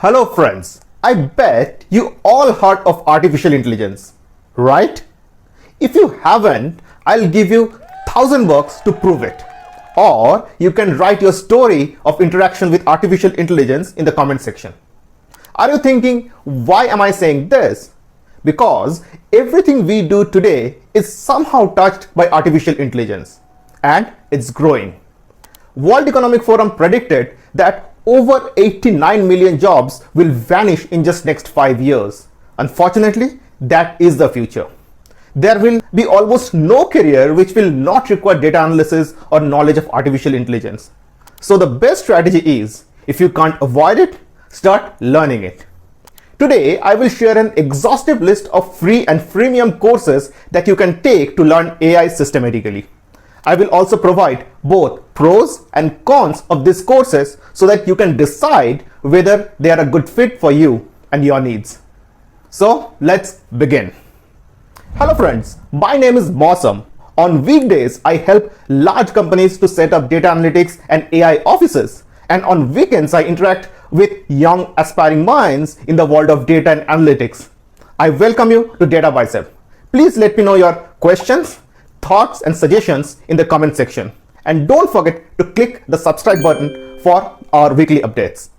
Hello friends, I bet you all heard of artificial intelligence, right? If you haven't, I'll give you 1,000 bucks to prove it. Or you can write your story of interaction with artificial intelligence in the comment section. Are you thinking, why am I saying this? Because everything we do today is somehow touched by artificial intelligence, and it's growing. World Economic Forum predicted that over 89 million jobs will vanish in just next 5 years. Unfortunately, that is the future. There will be almost no career which will not require data analysis or knowledge of artificial intelligence. So the best strategy is, if you can't avoid it, start learning it. Today, I will share an exhaustive list of free and freemium courses that you can take to learn AI systematically. I will also provide both pros and cons of these courses so that you can decide whether they are a good fit for you and your needs. So let's begin. Hello friends, my name is Mosam. On weekdays, I help large companies to set up data analytics and AI offices. And on weekends, I interact with young aspiring minds in the world of data and analytics. I welcome you to Data Bicep. Please let me know your questions, thoughts and suggestions in the comment section. And don't forget to click the subscribe button for our weekly updates.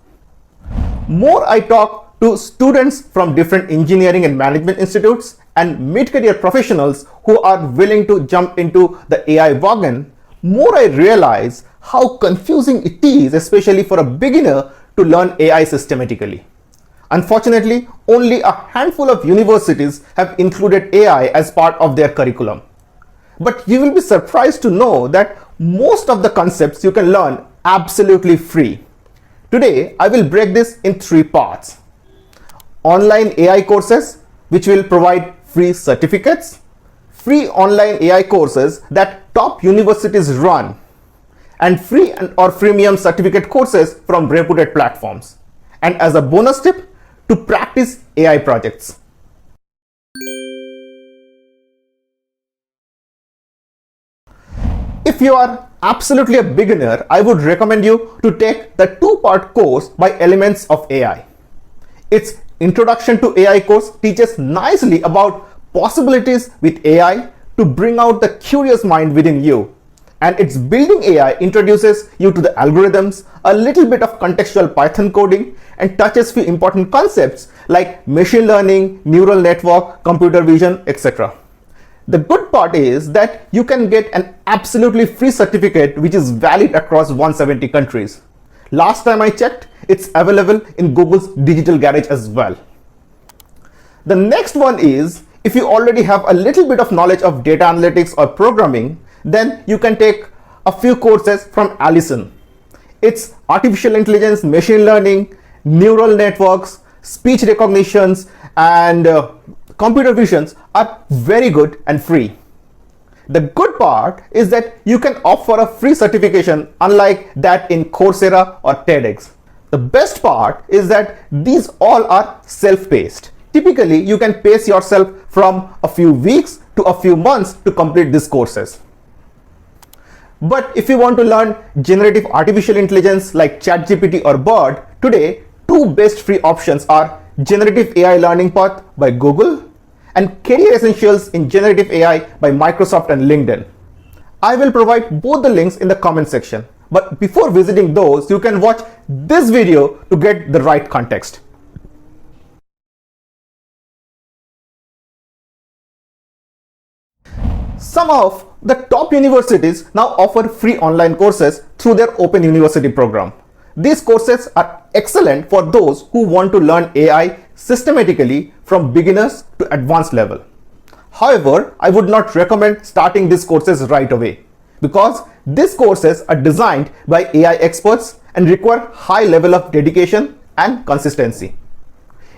More I talk to students from different engineering and management institutes and mid-career professionals who are willing to jump into the AI wagon, more I realize how confusing it is, especially for a beginner, to learn AI systematically. Unfortunately, only a handful of universities have included AI as part of their curriculum. But you will be surprised to know that most of the concepts you can learn absolutely free. Today, I will break this in 3 parts. Online AI courses, which will provide free certificates, free online AI courses that top universities run, and free or freemium certificate courses from reputed platforms. And as a bonus tip, to practice AI projects. If you are absolutely a beginner, I would recommend you to take the 2-part course by Elements of AI. Its Introduction to AI course teaches nicely about possibilities with AI to bring out the curious mind within you. And its Building AI introduces you to the algorithms, a little bit of contextual Python coding, and touches few important concepts like machine learning, neural network, computer vision, etc. The good part is that you can get an absolutely free certificate which is valid across 170 countries. Last time I checked, it's available in Google's Digital Garage as well. The next one is, if you already have a little bit of knowledge of data analytics or programming, then you can take a few courses from Allison. It's artificial intelligence, machine learning, neural networks, speech recognitions, and computer visions are very good and free. The good part is that you can opt for a free certification unlike that in Coursera or TEDx. The best part is that these all are self-paced. Typically, you can pace yourself from a few weeks to a few months to complete these courses. But if you want to learn generative artificial intelligence like ChatGPT or Bard, today 2 best free options are Generative AI Learning Path by Google and Career Essentials in Generative AI by Microsoft and LinkedIn. I will provide both the links in the comment section. But before visiting those, you can watch this video to get the right context. Some of the top universities now offer free online courses through their Open University program. These courses are excellent for those who want to learn AI systematically from beginners to advanced level. However, I would not recommend starting these courses right away because these courses are designed by AI experts and require high level of dedication and consistency.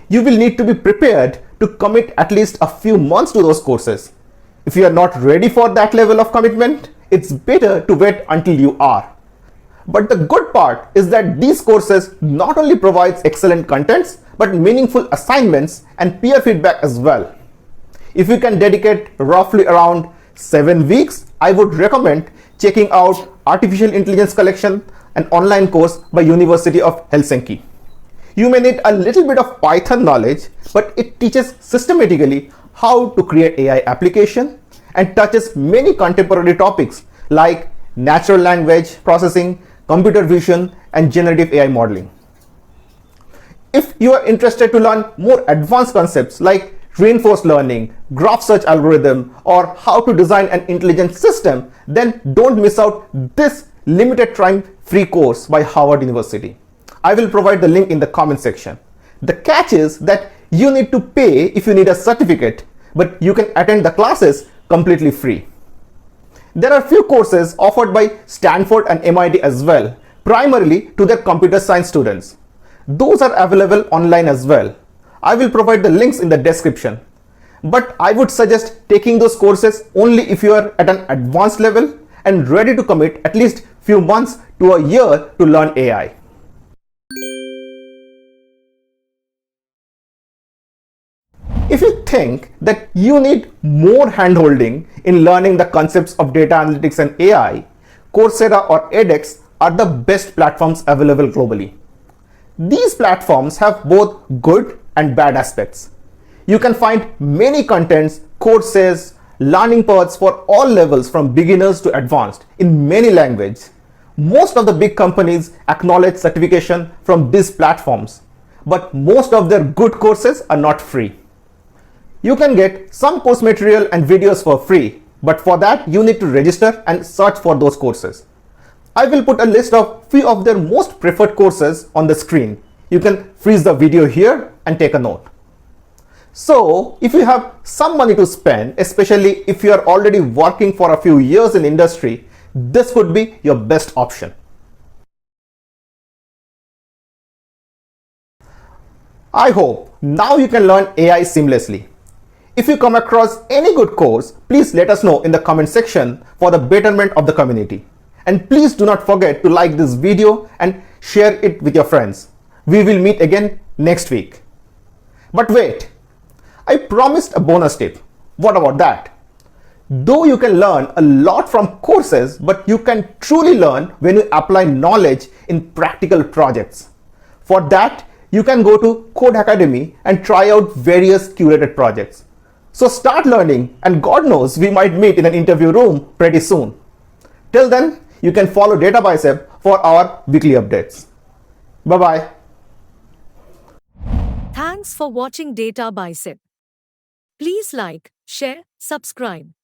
You will need to be prepared to commit at least a few months to those courses. If you are not ready for that level of commitment, it's better to wait until you are. But the good part is that these courses not only provides excellent contents, but meaningful assignments and peer feedback as well. If you can dedicate roughly around 7 weeks, I would recommend checking out Artificial Intelligence Collection, an online course by University of Helsinki. You may need a little bit of Python knowledge, but it teaches systematically how to create AI application and touches many contemporary topics like natural language processing, computer vision, and generative AI modeling. If you are interested to learn more advanced concepts like reinforced learning, graph search algorithm, or how to design an intelligent system, then don't miss out this limited time free course by Harvard University. I will provide the link in the comment section. The catch is that you need to pay if you need a certificate, but you can attend the classes completely free. There are few courses offered by Stanford and MIT as well, primarily to their computer science students. Those are available online as well. I will provide the links in the description. But I would suggest taking those courses only if you are at an advanced level and ready to commit at least few months to a year to learn AI. If you think that you need more handholding in learning the concepts of data analytics and AI, Coursera or edX are the best platforms available globally. These platforms have both good and bad aspects. You can find many contents, courses, learning paths for all levels from beginners to advanced in many languages. Most of the big companies acknowledge certification from these platforms, but most of their good courses are not free. You can get some course material and videos for free, but for that you need to register and search for those courses. I will put a list of few of their most preferred courses on the screen. You can freeze the video here and take a note. So, if you have some money to spend, especially if you are already working for a few years in industry, this could be your best option. I hope now you can learn AI seamlessly. If you come across any good course, please let us know in the comment section for the betterment of the community. And please do not forget to like this video and share it with your friends. We will meet again next week. But wait, I promised a bonus tip. What about that? Though you can learn a lot from courses, but you can truly learn when you apply knowledge in practical projects. For that, you can go to Code Academy and try out various curated projects. So start learning, and God knows we might meet in an interview room pretty soon. Till then, you can follow Data Bicep for our weekly updates. Bye-bye. Thanks for watching Data Bicep. Please like, share, subscribe.